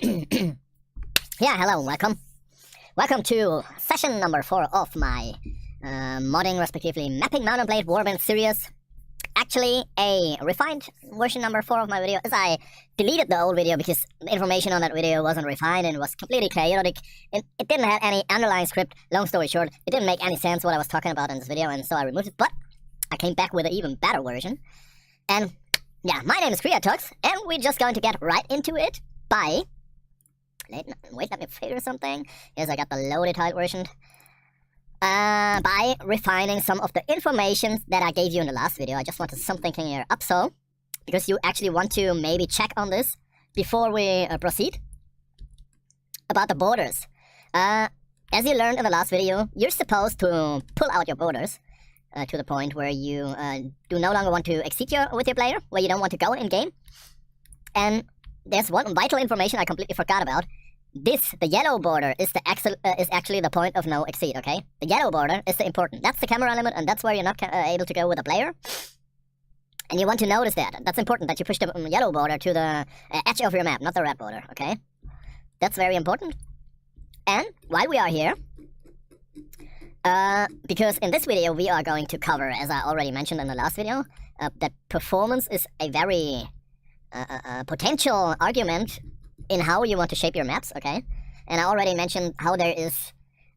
Yeah, hello, welcome. Welcome to session number 4 of my modding, respectively, mapping Mount&Blade Warband series. Actually, a refined version number 4 of my video, as I deleted the old video because the information on that video wasn't refined and was completely chaotic. It didn't have any underlying script. Long story short, it didn't make any sense what I was talking about in this video, and so I removed it. But I came back with an even better version. And yeah, my name is Creatoxx, and we're just going to get right into it by... Wait, let me figure something. Here's, I got the low detailed version. By refining some of the information that I gave you in the last video. I just wanted something here up, so because you actually want to maybe check on this before we proceed about the borders. As you learned in the last video, you're supposed to pull out your borders to the point where you do no longer want to exceed with your player, where you don't want to go in game. And there's one vital information I completely forgot about. The yellow border is actually the point of no exceed, okay? The yellow border is the important. That's the camera limit, and that's where you're not able to go with a player. And you want to notice that. That's important, that you push the yellow border to the edge of your map, not the red border, okay? That's very important. And why we are here, because in this video we are going to cover, as I already mentioned in the last video, that performance is a very potential argument in how you want to shape your maps, okay? And I already mentioned how there is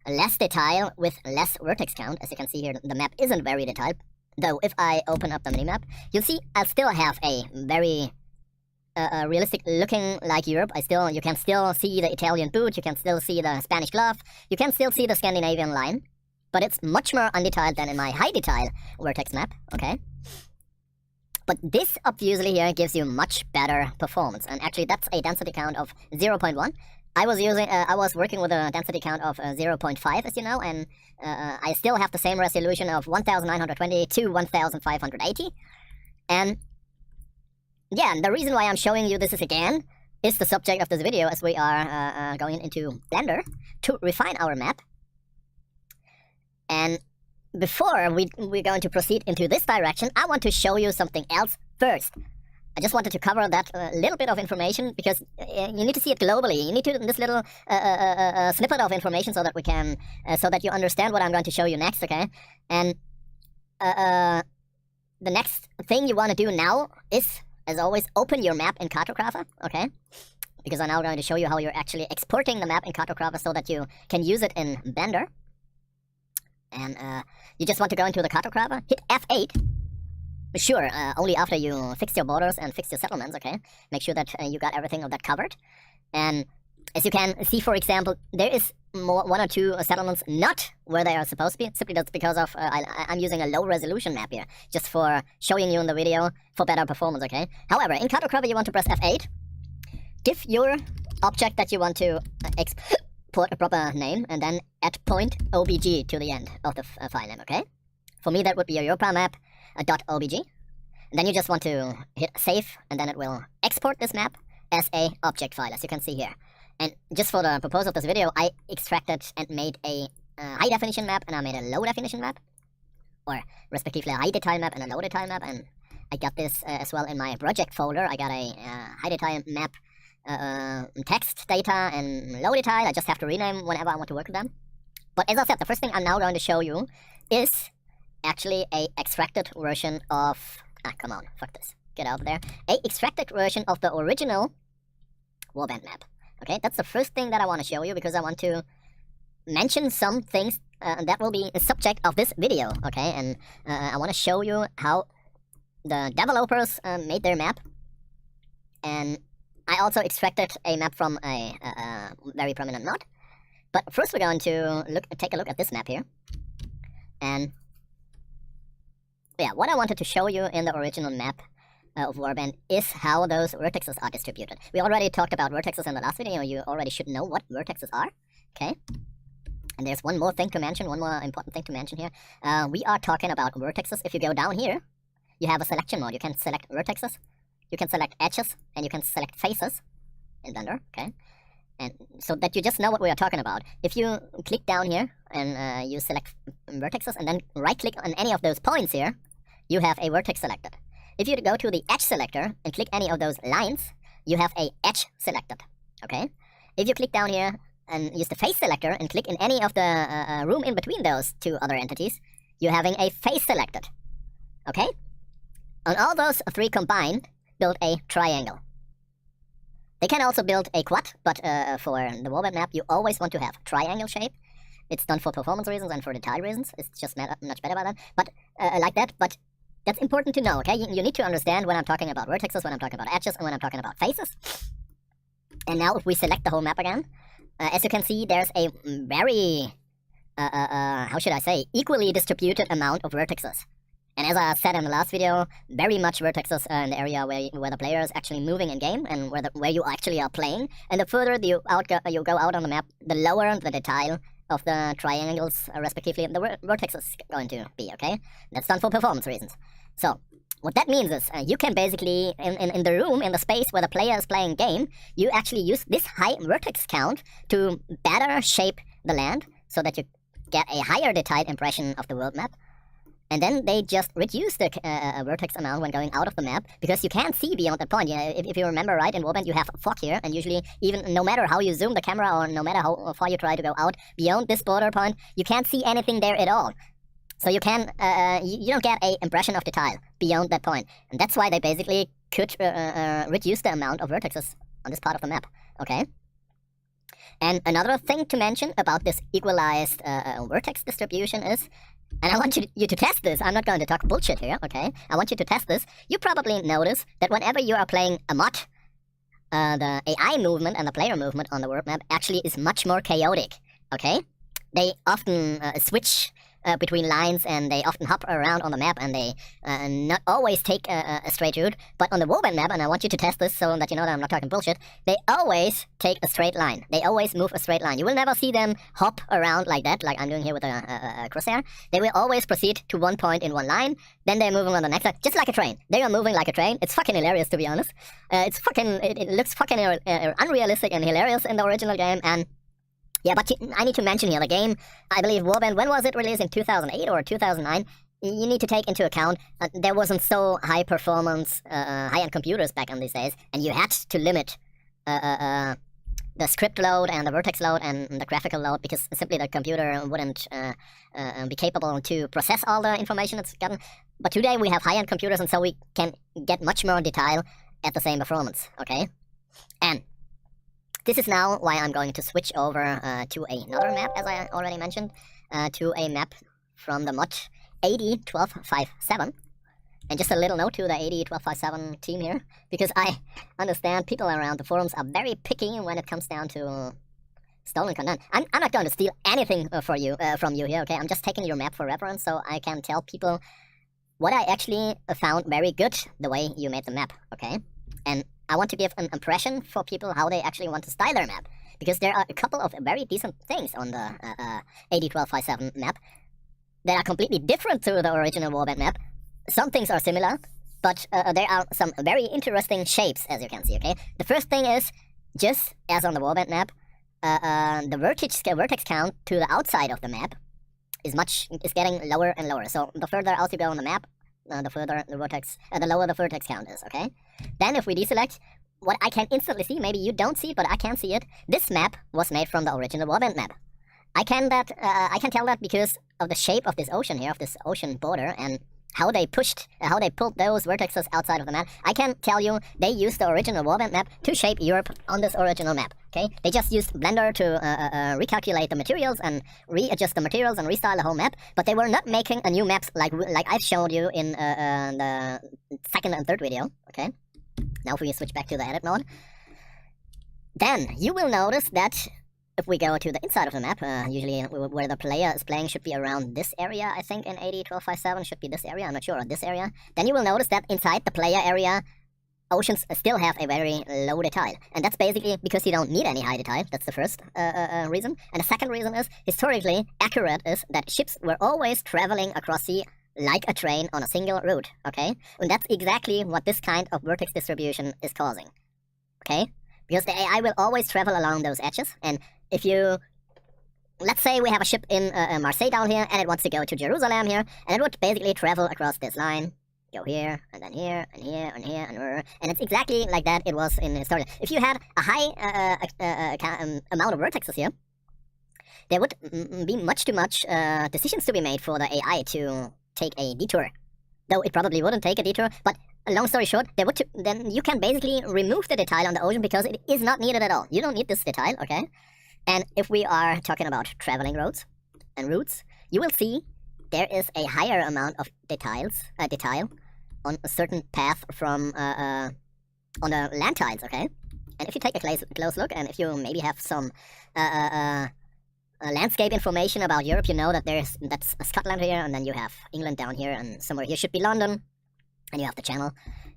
less detail with less vertex count. As you can see here, the map isn't very detailed. Though if I open up the minimap, you'll see I still have a very realistic looking like Europe. You can still see the Italian boot, you can still see the Spanish glove, you can still see the Scandinavian line, but it's much more undetailed than in my high detail vertex map, okay? But this obviously here gives you much better performance, and actually that's a density count of 0.1. I was working with a density count of 0.5, as you know, and I still have the same resolution of 1920 to 1580. And yeah, the reason why I'm showing you this again is the subject of this video, as we are going into Blender to refine our map. And before we're going to proceed into this direction, I want to show you something else first. I just wanted to cover that little bit of information because you need to see it globally. You need to this little snippet of information so that we can so that you understand what I'm going to show you next, okay? And the next thing you want to do now is, as always, open your map in Cartographer, okay? Because I'm now going to show you how you're actually exporting the map in Cartographer so that you can use it in Blender. And you just want to go into the Cartographer, hit F8. Sure, only after you fix your borders and fix your settlements, okay? Make sure that you got everything of that covered. And as you can see, for example, there is one or two settlements not where they are supposed to be. Simply that's because of I'm using a low resolution map here, just for showing you in the video for better performance, okay? However, in Cartographer you want to press F8. Give your object that you want to export a proper name, and then add .obg to the end of the file name, okay? For me, that would be a Europa map .obg. And then you just want to hit save, and then it will export this map as a object file, as you can see here. And just for the purpose of this video, I extracted and made a high definition map, and I made a low definition map, or respectively a high detail map and a low detail map. And I got this as well in my project folder. I got a high detail map, text data, and low detail. I just have to rename whenever I want to work with them. But as I said, the first thing I'm now going to show you is actually a extracted version of come on, fuck this, get out of there. A extracted version of the original Warband map. Okay, that's the first thing that I want to show you, because I want to mention some things that will be the subject of this video, okay? And I want to show you how the developers made their map. And I also extracted a map from a very prominent mod. But first we're going to take a look at this map here. And yeah, what I wanted to show you in the original map of Warband is how those vertexes are distributed. We already talked about vertexes in the last video. You already should know what vertexes are, okay? And there's one more thing to mention, one more important thing to mention here. We are talking about vertexes. If you go down here, you have a selection mode. You can select vertexes, you can select edges, and you can select faces in Blender, okay? And so that you just know what we are talking about. If you click down here and you select vertexes and then right-click on any of those points here, you have a vertex selected. If you go to the edge selector and click any of those lines, you have a edge selected. okay? If you click down here and use the face selector and click in any of the room in between those two other entities, you're having a face selected, okay? On all those three combined, build a triangle. They can also build a quad, but for the Warband map, you always want to have triangle shape. It's done for performance reasons and for detail reasons. It's just much better by that. But like that. But that's important to know, okay? You need to understand when I'm talking about vertexes, when I'm talking about edges, and when I'm talking about faces. And now if we select the whole map again, as you can see, there's a very, how should I say, equally distributed amount of vertexes. And as I said in the last video, very much vertexes in the area where the player is actually moving in game and where you actually are playing. And the further you go out on the map, the lower the detail of the triangles, respectively, the vertex is going to be, okay? That's done for performance reasons. So, what that means is, you can basically, in the room, in the space where the player is playing game, you actually use this high vertex count to better shape the land, so that you get a higher detailed impression of the world map. And then they just reduce the vertex amount when going out of the map, because you can't see beyond that point. If you remember right, in Warband you have fog here, and usually, even no matter how you zoom the camera or no matter how far you try to go out beyond this border point, you can't see anything there at all. So you can, you don't get an impression of detail beyond that point. And that's why they basically could reduce the amount of vertexes on this part of the map, okay? And another thing to mention about this equalized vertex distribution is, and I want you to test this. I'm not going to talk bullshit here, okay? I want you to test this. You probably notice that whenever you are playing a mod, the AI movement and the player movement on the world map actually is much more chaotic, okay? They often switch between lines, and they often hop around on the map, and they not always take a straight route. But on the Warband map, and I want you to test this so that you know that I'm not talking bullshit, they always take a straight line. They always move a straight line. You will never see them hop around like that, like I'm doing here with a crosshair. They will always proceed to one point in one line, then they're moving on the next line, just like a train. They are moving like a train. It's fucking hilarious, to be honest. It looks fucking unrealistic and hilarious in the original game, and yeah, but I need to mention here, the game, I believe Warband, when was it released, in 2008 or 2009? You need to take into account there wasn't so high performance, high-end computers back in these days, and you had to limit the script load and the vertex load and the graphical load, because simply the computer wouldn't be capable to process all the information it's gotten. But today we have high-end computers, and so we can get much more detail at the same performance, okay? And this is now why I'm going to switch over to another map, as I already mentioned, to a map from the mod 801257. And just a little note to the 801257 team here, because I understand people around the forums are very picky when it comes down to stolen content. I'm not going to steal anything from you here, okay? I'm just taking your map for reference, so I can tell people what I actually found very good the way you made the map, okay? And I want to give an impression for people how they actually want to style their map, because there are a couple of very decent things on the 801257 map that are completely different to the original Warband map. Some things are similar, but there are some very interesting shapes, as you can see, okay? The first thing is, just as on the Warband map, the vertex count to the outside of the map is getting lower and lower. So the further out you go on the map, the further the vertex, the lower the vertex count is, okay? Then if we deselect, what I can instantly see, maybe you don't see it, but I can see it, this map was made from the original Warband map. I can tell that because of the shape of this ocean here, of this ocean border, and how they pulled those vertexes outside of the map. I can tell you they used the original Warband map to shape Europe on this original map, okay? They just used Blender to recalculate the materials and readjust the materials and restyle the whole map, but they were not making a new maps like I've showed you in the second and third video, okay? Now if we switch back to the edit mode, then you will notice that if we go to the inside of the map, usually where the player is playing should be around this area, I think in 801257 should be this area, I'm not sure, or this area. Then you will notice that inside the player area, oceans still have a very low detail. And that's basically because you don't need any high detail. That's the first reason. And the second reason is, historically accurate, is that ships were always traveling across sea like a train on a single route, okay? And that's exactly what this kind of vertex distribution is causing, okay? Because the AI will always travel along those edges, and if you, let's say we have a ship in Marseille down here, and it wants to go to Jerusalem here, and it would basically travel across this line, go here, and then here, and here, and here, and it's exactly like that it was in Story. If you had a high amount of vertexes here, there would be much too much decisions to be made for the AI to take a detour. Though it probably wouldn't take a detour, but long story short, then you can basically remove the detail on the ocean because it is not needed at all. You don't need this detail, okay? And if we are talking about traveling roads and routes, you will see there is a higher amount of detail on a certain path from on the land tiles, okay? And if you take a close look, and if you maybe have some landscape information about Europe, you know that that's Scotland here, and then you have England down here, and somewhere here should be London, and you have the Channel,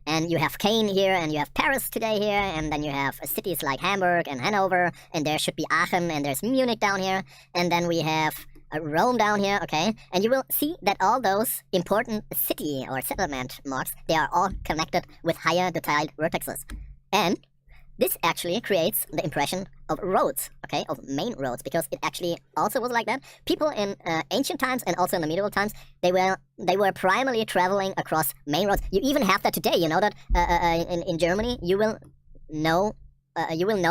and you have Caen here, and you have Paris today here, and then you have cities like Hamburg and Hanover, and there should be Aachen, and there's Munich down here, and then we have Rome down here, okay? And you will see that all those important city or settlement marks, they are all connected with higher detailed vertexes. And this actually creates the impression of roads, okay, of main roads, because it actually also was like that. People in ancient times and also in the medieval times, they were primarily traveling across main roads. You even have that today. You know that in Germany, you will know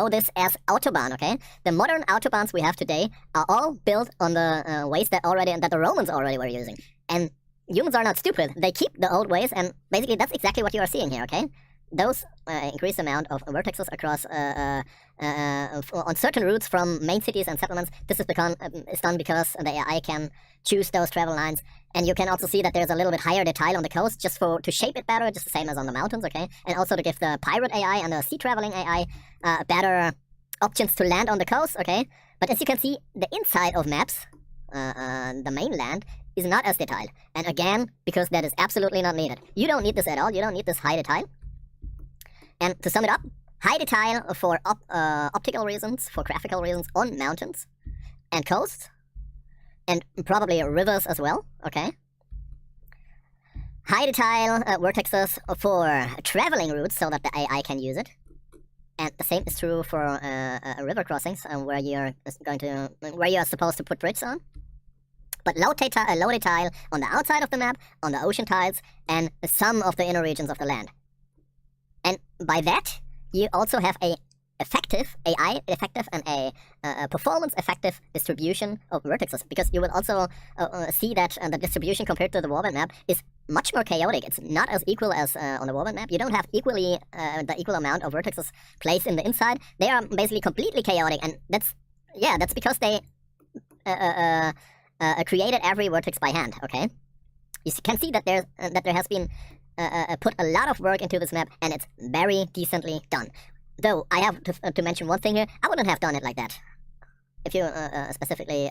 this as Autobahn, okay? The modern Autobahns we have today are all built on the ways that the Romans already were using. And humans are not stupid. They keep the old ways, and basically that's exactly what you are seeing here, okay? Those increased amount of vertexes across on certain routes from main cities and settlements. This is done because the AI can choose those travel lines, and you can also see that there's a little bit higher detail on the coast just to shape it better, just the same as on the mountains, okay? And also to give the pirate AI and the sea traveling AI better options to land on the coast, okay? But as you can see, the inside of maps, the mainland, is not as detailed. And again, because that is absolutely not needed. You don't need this at all. You don't need this high detail. And to sum it up, high detail for optical reasons, for graphical reasons on mountains and coasts, and probably rivers as well, okay? High detail vertexes for traveling routes so that the AI can use it. And the same is true for river crossings where you are supposed to put bridges on. But low detail on the outside of the map, on the ocean tiles, and some of the inner regions of the land. And by that, you also have a effective AI effective and a performance effective distribution of vertexes, because you will also see that the distribution compared to the Warband map is much more chaotic. It's not as equal as on the Warband map. You don't have the equal amount of vertexes placed in the inside. They are basically completely chaotic, and that's because they created every vertex by hand. Okay, you can see that there has been put a lot of work into this map, and it's very decently done. Though I have to mention one thing here, I wouldn't have done it like that. If you specifically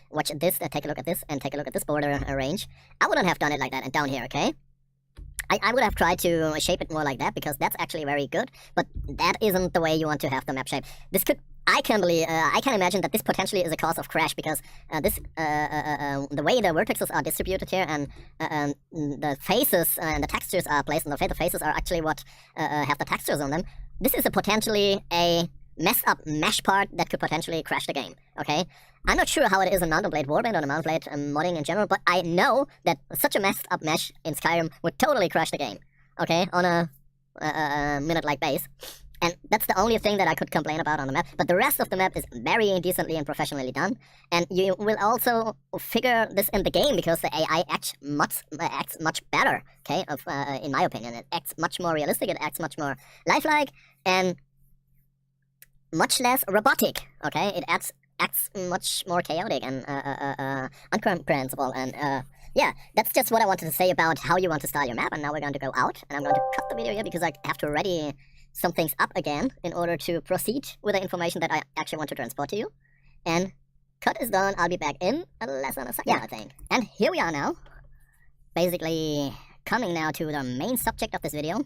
watch this, take a look at this, and take a look at this border range, I wouldn't have done it like that and down here, okay? I would have tried to shape it more like that, because that's actually very good, but that isn't the way you want to have the map shape. I can imagine that this potentially is a cause of crash, because the way the vertexes are distributed here, and the faces and the textures are placed on the faces are actually what have the textures on them. This is potentially a messed up mesh part that could potentially crash the game, okay? I'm not sure how it is in Mount&Blade Warband or Mount&Blade modding in general, but I know that such a messed up mesh in Skyrim would totally crash the game, okay? On a minute-like base. And that's the only thing that I could complain about on the map. But the rest of the map is very decently and professionally done. And you will also figure this in the game, because the AI acts much better, okay? In my opinion, it acts much more realistic, it acts much more lifelike, and much less robotic, okay? It acts much more chaotic and incomprehensible. And yeah, that's just what I wanted to say about how you want to style your map. And now we're going to go out, and I'm going to cut the video here, because I have to ready some things up again in order to proceed with the information that I actually want to transport to you. And cut is done. I'll be back in less than a second, I think. And here we are now, basically coming now to the main subject of this video.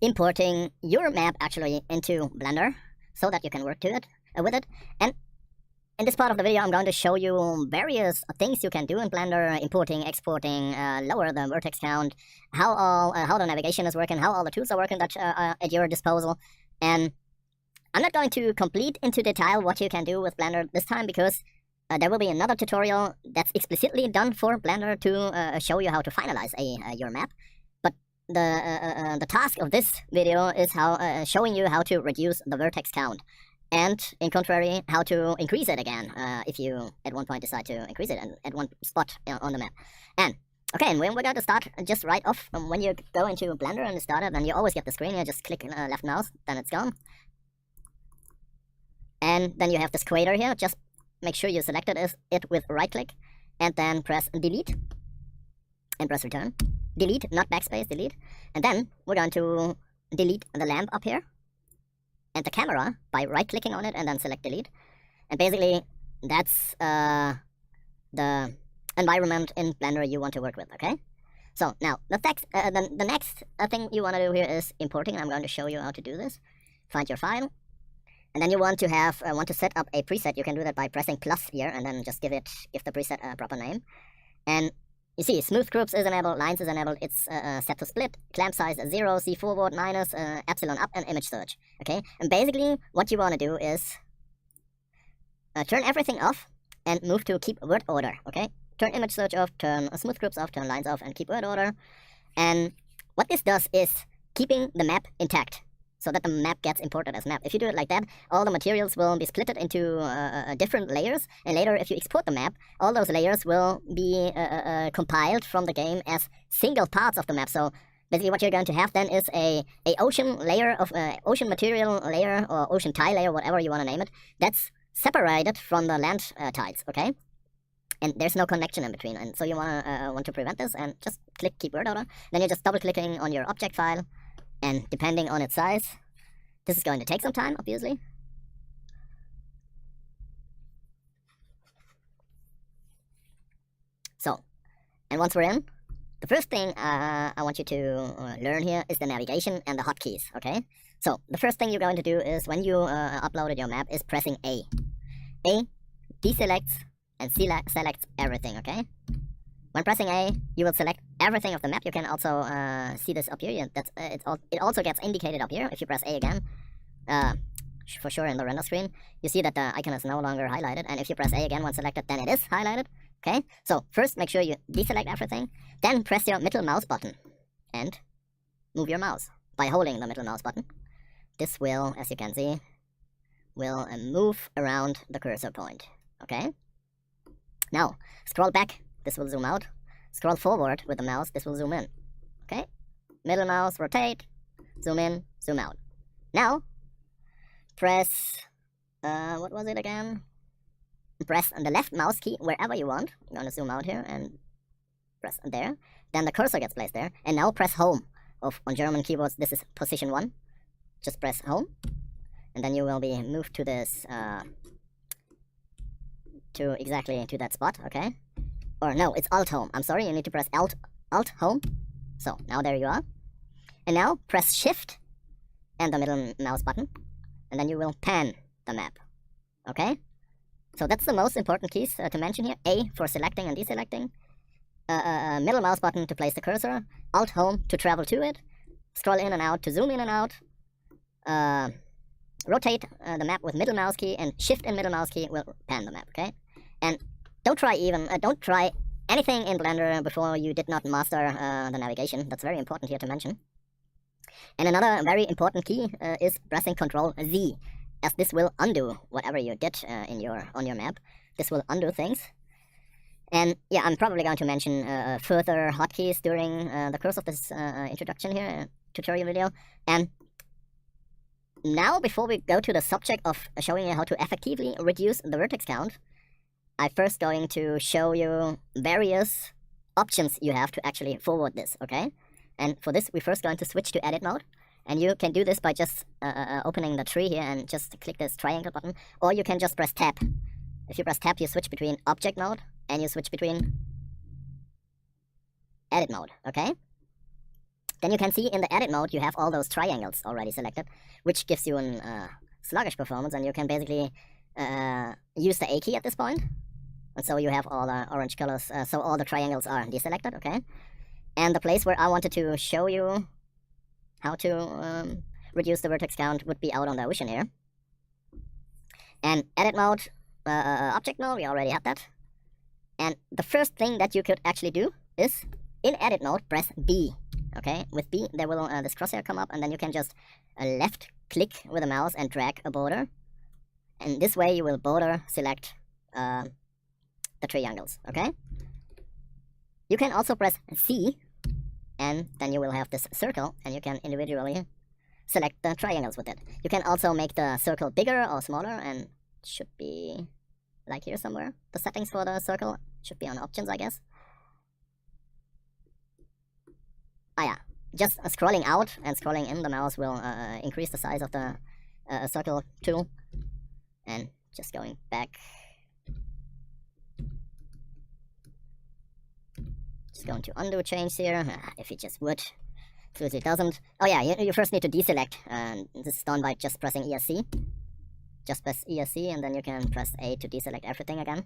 Importing your map actually into Blender so that you can work with it. And in this part of the video, I'm going to show you various things you can do in Blender: importing, exporting, lower the vertex count, how the navigation is working, how all the tools are working that are at your disposal. And I'm not going to complete into detail what you can do with Blender this time, because there will be another tutorial that's explicitly done for Blender to show you how to finalize your map. But the task of this video is showing you how to reduce the vertex count, and in contrary, how to increase it again if you at one point decide to increase it at one spot on the map. And okay, and when we're going to start just right off, when you go into Blender and start it, then you always get the screen. You just click left mouse, then it's gone. And then you have this equator here. Just make sure you selected it with right click, and then press delete, and press return. Delete, not backspace, delete. And then we're going to delete the lamp up here, and the camera by right clicking on it, and then select delete. And basically, that's the environment in Blender you want to work with, okay? So now, the next thing you want to do here is importing. I'm going to show you how to do this. Find your file. And then you want to set up a preset. You can do that by pressing plus here, and then just give the preset a proper name. And you see, smooth groups is enabled, lines is enabled, it's set to split, clamp size 0, see forward, minus, epsilon up, and image search. Okay, and basically what you want to do is turn everything off and move to keep word order. Okay, turn image search off, turn smooth groups off, turn lines off, and keep word order. And what this does is keeping the map intact, so that the map gets imported as map. If you do it like that, all the materials will be splitted into different layers, and later if you export the map, all those layers will be compiled from the game as single parts of the map. So basically what you're going to have then is a ocean layer of ocean material layer, or ocean tile layer, whatever you want to name it, that's separated from the land tiles, okay? And there's no connection in between, and so you want to prevent this, and just click keep word order. Then you're just double clicking on your object file, and depending on its size, this is going to take some time, obviously. So, and once we're in, the first thing I want you to learn here is the navigation and the hotkeys, okay? So, the first thing you're going to do is, when you uploaded your map, is pressing A. A deselects and selects everything, okay? When pressing A, you will select everything of the map. You can also see this up here. It also gets indicated up here if you press A again. For sure in the render screen, you see that the icon is no longer highlighted. And if you press A again when selected, then it is highlighted. Okay, so first make sure you deselect everything. Then press your middle mouse button and move your mouse by holding the middle mouse button. This will, as you can see, will move around the cursor point. Okay, now scroll back. This will zoom out. Scroll forward with the mouse, this will zoom in. Okay? Middle mouse, rotate, zoom in, zoom out. Now, press, what was it again? Press the left mouse key wherever you want. I'm going to zoom out here and press there. Then the cursor gets placed there. And now press home. On German keyboards, this is position 1. Just press home. And then you will be moved to this, exactly to that spot, okay? Or no, it's Alt Home. I'm sorry, you need to press Alt Home. So, now there you are. And now, press Shift and the middle mouse button. And then you will pan the map. Okay? So that's the most important keys to mention here. A for selecting and deselecting. Middle mouse button to place the cursor. Alt Home to travel to it. Scroll in and out to zoom in and out. Rotate the map with middle mouse key, and Shift and middle mouse key will pan the map, okay? And don't try anything in Blender before you did not master the navigation. That's very important here to mention. And another very important key is pressing Ctrl Z, as this will undo whatever you did on your map. This will undo things. And yeah, I'm probably going to mention further hotkeys during the course of this introduction here, tutorial video. And now, before we go to the subject of showing you how to effectively reduce the vertex count, I'm first going to show you various options you have to actually forward this, okay? And for this, we're first going to switch to edit mode. And you can do this by just opening the tree here and just click this triangle button. Or you can just press tab. If you press tab, you switch between object mode and you switch between edit mode, okay? Then you can see in the edit mode, you have all those triangles already selected, which gives you a sluggish performance, and you can basically use the A key at this point. And so you have all the orange colors, so all the triangles are deselected, okay? And the place where I wanted to show you how to reduce the vertex count would be out on the ocean here. And edit mode, object mode, we already had that. And the first thing that you could actually do is, in edit mode, press B. Okay, with B, there will this crosshair come up, and then you can just left click with the mouse and drag a border. And this way you will border select the triangles, okay? You can also press C, and then you will have this circle, and you can individually select the triangles with it. You can also make the circle bigger or smaller, and it should be like here somewhere. The settings for the circle should be on options, I guess. Ah yeah, just scrolling out and scrolling in the mouse will increase the size of the circle tool. And just going back, just going to undo change here, if it just would. Clearly it doesn't. Oh yeah, you first need to deselect, and this is done by just pressing ESC. Just press ESC, and then you can press A to deselect everything again.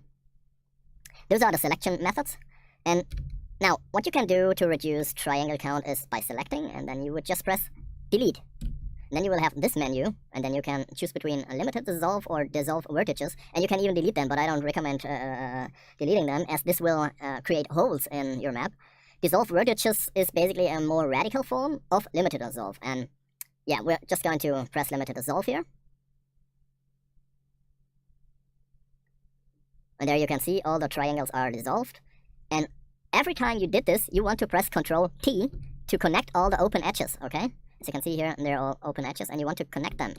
Those are the selection methods. And now, what you can do to reduce triangle count is by selecting, and then you would just press delete. And then you will have this menu, and then you can choose between a limited dissolve or dissolve vertices, and you can even delete them, but I don't recommend deleting them, as this will create holes in your map. Dissolve vertices is basically a more radical form of limited dissolve, and yeah, we're just going to press limited dissolve here. And there you can see all the triangles are dissolved, and every time you did this, you want to press Ctrl T to connect all the open edges, okay? As you can see here, they're all open edges, and you want to connect them.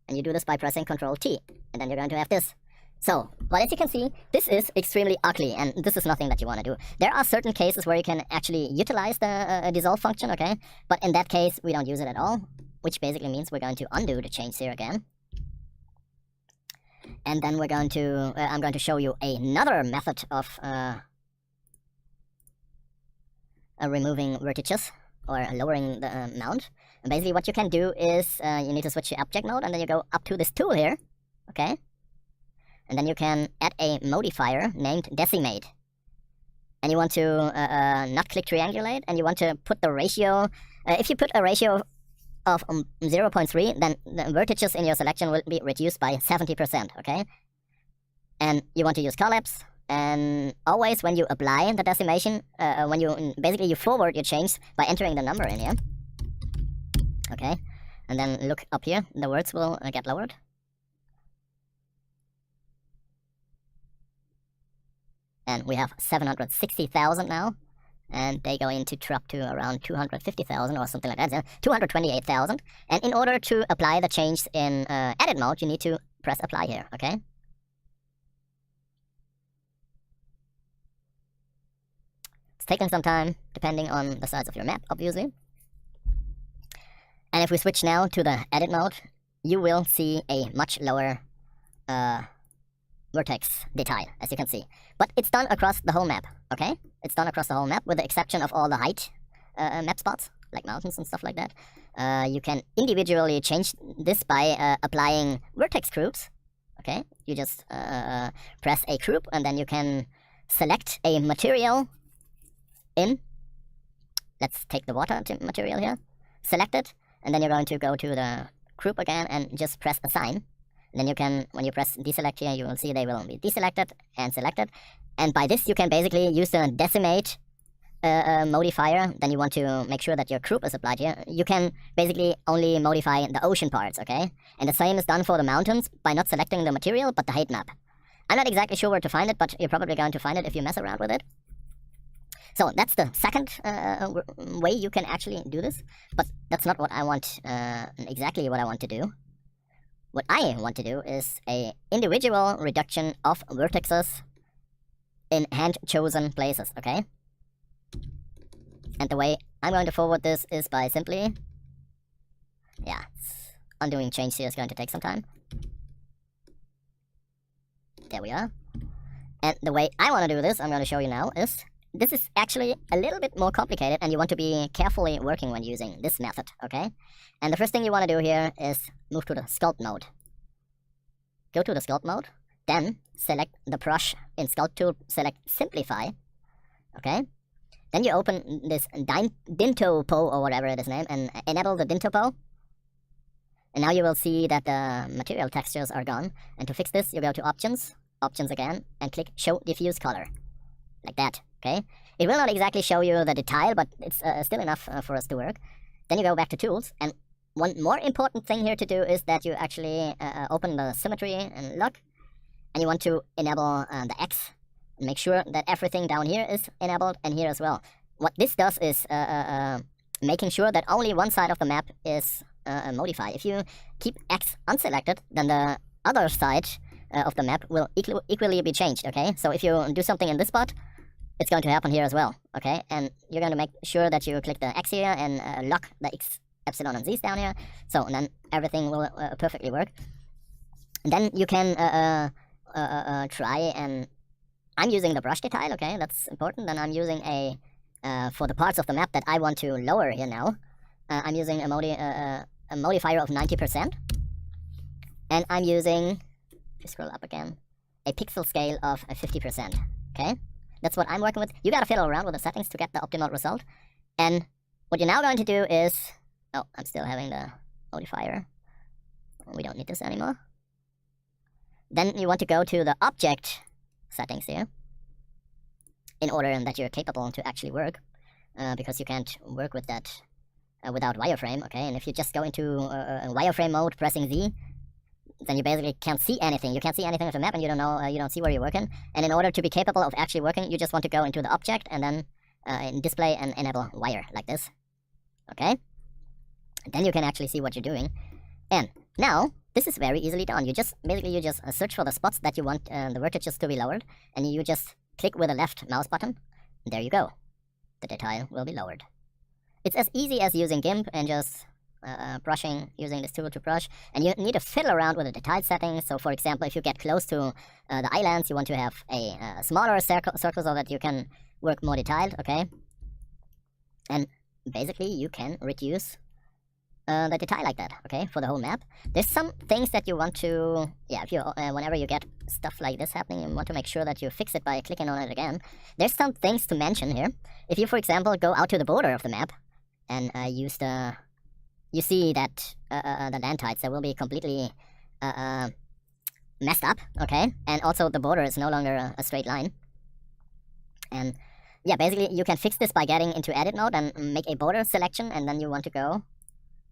And you do this by pressing Ctrl T, and then you're going to have this. So, but as you can see, this is extremely ugly, and this is nothing that you want to do. There are certain cases where you can actually utilize the dissolve function, okay? But in that case, we don't use it at all, which basically means we're going to undo the change here again. And then we're going to, I'm going to show you another method of removing vertices, or lowering the mount. And basically what you can do is, you need to switch to object mode, and then you go up to this tool here, okay? And then you can add a modifier named decimate. And you want to not click triangulate, and you want to put the ratio, if you put a ratio of 0.3, then the vertices in your selection will be reduced by 70%, okay? And you want to use collapse, and always when you apply the decimation, when you basically you forward your change by entering the number in here, okay? And then look up here, the words will get lowered. And we have 760,000 now, and they go into drop to around 250,000 or something like that, so 228,000. And in order to apply the change in edit mode, you need to press apply here, okay? It's taking some time, depending on the size of your map, obviously. And if we switch now to the edit mode, you will see a much lower vertex detail, as you can see. But it's done across the whole map, okay? It's done across the whole map, with the exception of all the height map spots, like mountains and stuff like that. You can individually change this by applying vertex groups, okay? You just press a group, and then you can select a material in, let's take the water material here, select it, and then you're going to go to the group again and just press assign. And then you can, when you press deselect here, you will see they will be deselected and selected. And by this, you can basically use the decimate modifier. Then you want to make sure that your group is applied here. You can basically only modify the ocean parts, okay? And the same is done for the mountains by not selecting the material, but the height map. I'm not exactly sure where to find it, but you're probably going to find it if you mess around with it. So that's the second way you can actually do this. But that's not what I want, exactly what I want to do. What I want to do is a individual reduction of vertices in hand-chosen places, okay? And the way I'm going to forward this is by simply, yeah, undoing change here is going to take some time. There we are. And the way I want to do this, I'm going to show you now, is this is actually a little bit more complicated, and you want to be carefully working when using this method, okay? And the first thing you want to do here is move to the sculpt mode. Go to the sculpt mode, then select the brush in sculpt tool, select simplify, okay? Then you open this Dintopo or whatever it is named, and enable the Dintopo. And now you will see that the material textures are gone. And to fix this, you go to Options, Options again, and click Show Diffuse Color. Like that, okay? It will not exactly show you the detail, but it's still enough for us to work. Then you go back to Tools, and one more important thing here to do is that you actually open the Symmetry and Lock, and you want to enable the X, and make sure that everything down here is enabled, and here as well. What this does is making sure that only one side of the map is modified. If you keep X unselected, then the other side of the map will equally be changed, okay? So if you do something in this spot, it's going to happen here as well, okay? And you're going to make sure that you click the X here and lock the X, epsilon, and Z's down here. So and then everything will perfectly work. And then you can try, and I'm using the brush detail, okay? That's important. Then I'm using a, for the parts of the map that I want to lower here now, I'm using a modifier of 90%. And I'm using, if you scroll up again, a pixel scale of 50%, okay? That's what I'm working with. You gotta fiddle around with the settings to get the optimal result. And what you're now going to do is... Oh, I'm still having the modifier. We don't need this anymore. Then you want to go to the object settings here, in order that you're capable to actually work, because you can't work with that without wireframe, okay? And if you just go into wireframe mode, pressing Z, then you basically can't see anything. You can't see anything of the map, and you don't know, you don't see where you're working. And in order to be capable of actually working, you just want to go into the object and then in display and enable wire like this, okay? And then you can actually see what you're doing. And now this is very easily done. You just basically search for the spots that you want the vertices to be lowered, and you just click with the left mouse button. And there you go. The detail will be lowered. It's as easy as using GIMP and just brushing, using this tool to brush, and you need to fiddle around with the detail settings. So for example, if you get close to the islands, you want to have a smaller circle so that you can work more detailed, okay? And basically you can reduce the detail like that, okay, for the whole map. There's some things that you want to, yeah, if you whenever you get stuff like this happening, you want to make sure that you fix it by clicking on it again. There's some things to mention here. If you, for example, go out to the border of the map and use the, you see that the land tides, they will be completely messed up, okay? And also the border is no longer a straight line. And yeah, basically you can fix this by getting into edit mode and make a border selection, and then you want to go,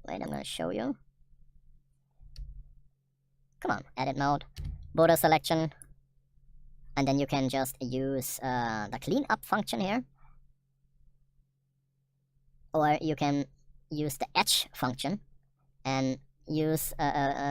wait, I'm gonna show you. Come on, edit mode, border selection, and then you can just use the clean up function here. Or you can use the edge function and use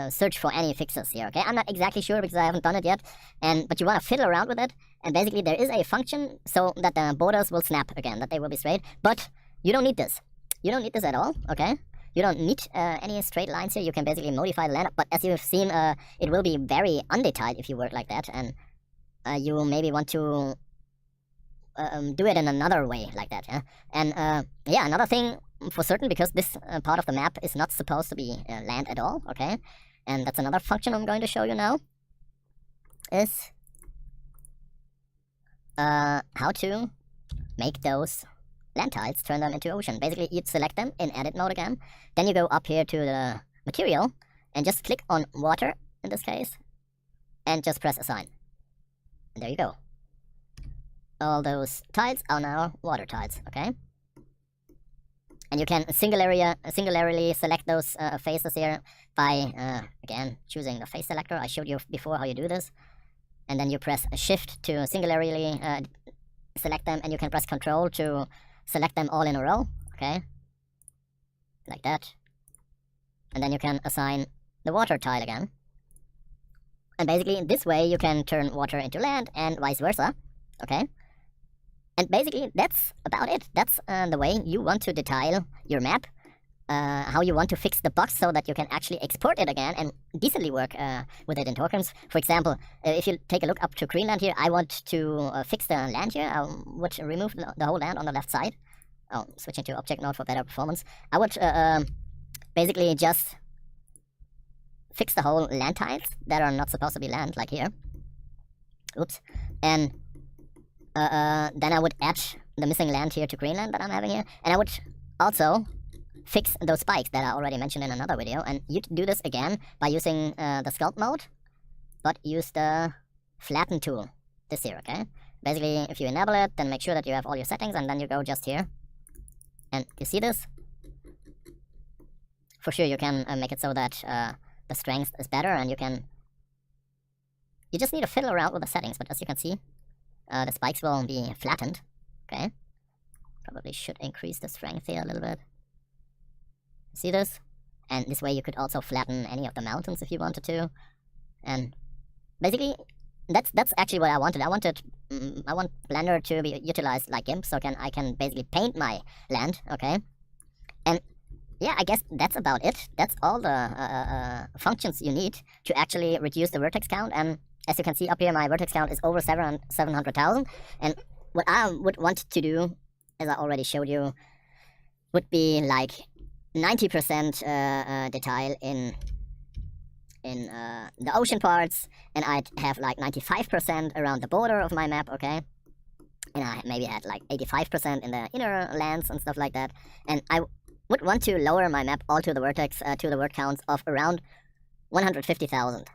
search for any fixes here, okay? I'm not exactly sure because I haven't done it yet, but you want to fiddle around with it, and basically there is a function so that the borders will snap again, that they will be straight, but you don't need this. You don't need this at all, okay? You don't need any straight lines here. You can basically modify the land, but as you've seen, it will be very undetailed if you work like that, and you will maybe want to do it in another way like that, yeah? And yeah, another thing for certain, because this part of the map is not supposed to be land at all, okay? And that's another function I'm going to show you now, is how to make those land tiles, turn them into ocean. Basically, you'd select them in edit mode again, then you go up here to the material, and just click on water, in this case, and just press assign. And there you go. All those tiles are now water tiles, okay? And you can singularly select those faces here by, again, choosing the face selector. I showed you before how you do this. And then you press Shift to singularly select them, and you can press Control to select them all in a row, okay? Like that. And then you can assign the water tile again. And basically, in this way, you can turn water into land and vice versa, okay? And basically, that's about it. That's the way you want to detail your map, how you want to fix the box so that you can actually export it again and decently work with it in tokens. For example, if you take a look up to Greenland here, I want to fix the land here. I would remove the whole land on the left side. Oh, switching to object mode for better performance. I would basically just fix the whole land tiles that are not supposed to be land, like here. Oops. And then I would add the missing land here to Greenland that I'm having here. And I would also fix those spikes that I already mentioned in another video. And you do this again by using the sculpt mode, but use the flatten tool, this here, okay? Basically, if you enable it, then make sure that you have all your settings, and then you go just here. And you see this? For sure, you can make it so that the strength is better, and you just need to fiddle around with the settings, but as you can see, the spikes will be flattened, okay? Probably should increase the strength here a little bit. See this? And this way you could also flatten any of the mountains if you wanted to. And basically, that's actually what I wanted. I want Blender to be utilized like GIMP, so I can basically paint my land, okay? And yeah, I guess that's about it. That's all the functions you need to actually reduce the vertex count. And as you can see up here, my vertex count is over 700,000. And what I would want to do, as I already showed you, would be like 90% detail in the ocean parts, and I'd have like 95% around the border of my map, okay? And I maybe had like 85% in the inner lands and stuff like that. And I would want to lower my map all to the vertex, to the word counts of around 150,000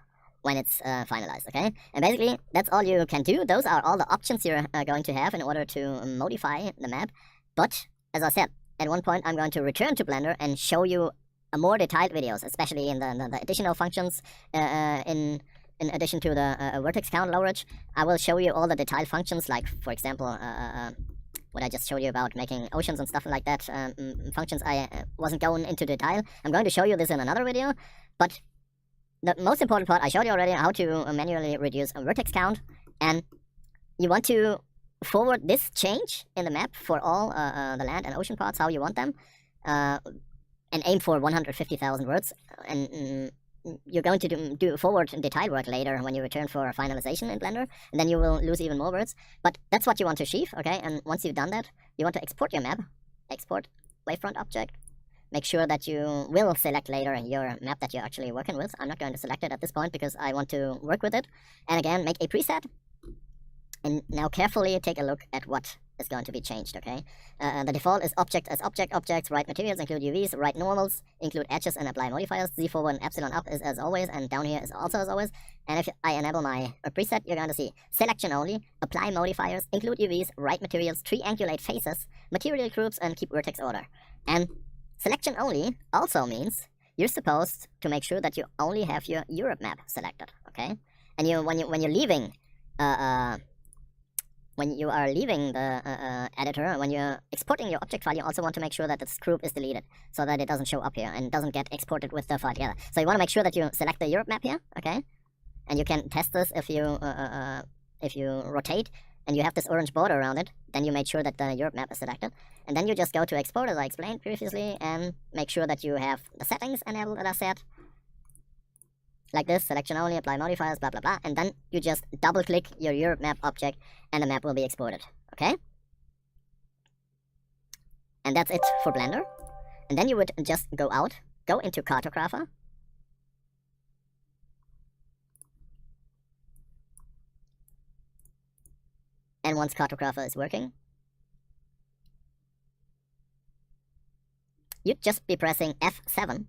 when it's finalized, okay? And basically, that's all you can do. Those are all the options you're going to have in order to modify the map. But, as I said, at one point I'm going to return to Blender and show you more detailed videos, especially in the additional functions. In addition to the vertex count lowerage, I will show you all the detailed functions, like, for example, what I just showed you about making oceans and stuff like that. Functions I wasn't going into detail. I'm going to show you this in another video, but the most important part I showed you already, how to manually reduce a vertex count. And you want to forward this change in the map for all the land and ocean parts, how you want them, and aim for 150,000 words. And you're going to do forward detail work later when you return for finalization in Blender, and then you will lose even more words. But that's what you want to achieve, okay? And once you've done that, you want to export your map. Export wavefront object. Make sure that you will select later your map that you're actually working with. I'm not going to select it at this point because I want to work with it. And again, make a preset. And now carefully take a look at what is going to be changed, okay? The default is object as objects, write materials, include UVs, write normals, include edges, and apply modifiers. Z forward and epsilon up is as always, and down here is also as always. And if I enable my preset, you're going to see selection only, apply modifiers, include UVs, write materials, triangulate faces, material groups, and keep vertex order. And selection only also means you're supposed to make sure that you only have your Europe map selected, okay? And when you're leaving when you are leaving the editor, when you're exporting your object file, you also want to make sure that this group is deleted so that it doesn't show up here and doesn't get exported with the file together. So you want to make sure that you select the Europe map here, okay? And you can test this if you rotate and you have this orange border around it, then you made sure that the Europe map is selected. And then you just go to export, as I explained previously, and make sure that you have the settings enabled, as I said. Like this, selection only, apply modifiers, blah, blah, blah. And then you just double-click your Europe map object, and the map will be exported, okay? And that's it for Blender. And then you would just go out, go into Cartographer. And once Cartographer is working, you'd just be pressing F7,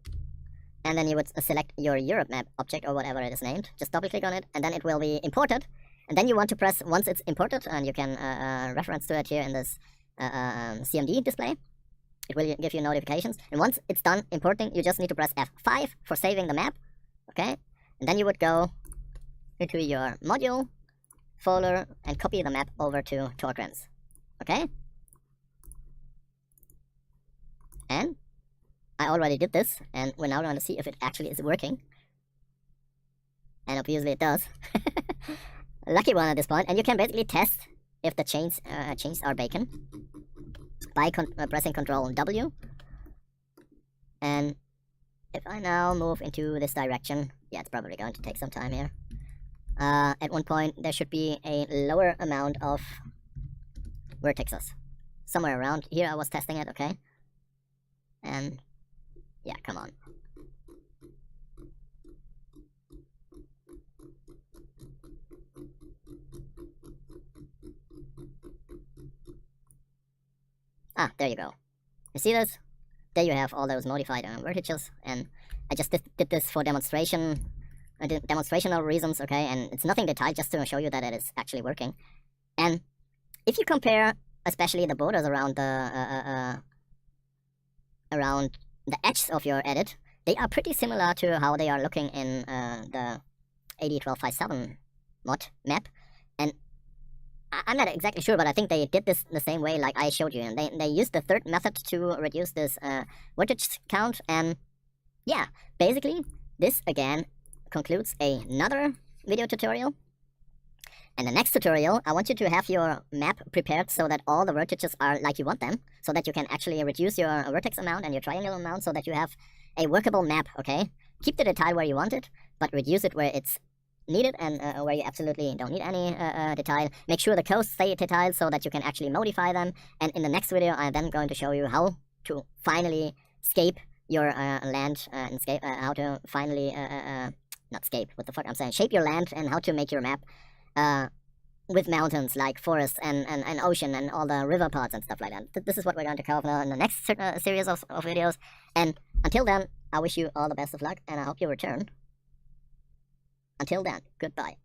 and then you would select your Europe map object, or whatever it is named. Just double click on it, and then it will be imported. And then you want to press, once it's imported, and you can reference to it here in this CMD display. It will give you notifications. And once it's done importing, you just need to press F5 for saving the map, okay? And then you would go into your module folder and copy the map over to Torgrams, okay? And I already did this, and we're now going to see if it actually is working. And obviously it does. Lucky one at this point. And you can basically test if the chains are bacon by pressing Ctrl W. And if I now move into this direction, yeah, it's probably going to take some time here. At one point, there should be a lower amount of vertexes. Somewhere around here I was testing it, okay? And yeah, come on. Ah, there you go. You see this? there you have all those modified vertices, and I just did this for demonstrational reasons, okay, and it's nothing detailed, just to show you that it is actually working. And if you compare especially the borders around the edge of your edit, they are pretty similar to how they are looking in the AD1257 mod map. And I'm not exactly sure, but I think they did this the same way like I showed you, and they used the third method to reduce this Vertex Count. And yeah, basically this again concludes another video tutorial. And the next tutorial, I want you to have your map prepared so that all the vertices are like you want them, so that you can actually reduce your vertex amount and your triangle amount, so that you have a workable map, okay? Keep the detail where you want it, but reduce it where it's needed, and where you absolutely don't need any detail. Make sure the coasts stay detailed so that you can actually modify them. And in the next video, I'm then going to show you how to finally scape your land, and how to finally, not scape, what the fuck I'm saying, shape your land, and how to make your map with mountains like forests and ocean and all the river parts and stuff like that. This is what we're going to cover in the next series of videos. And until then, I wish you all the best of luck, and I hope you return. Until then, goodbye.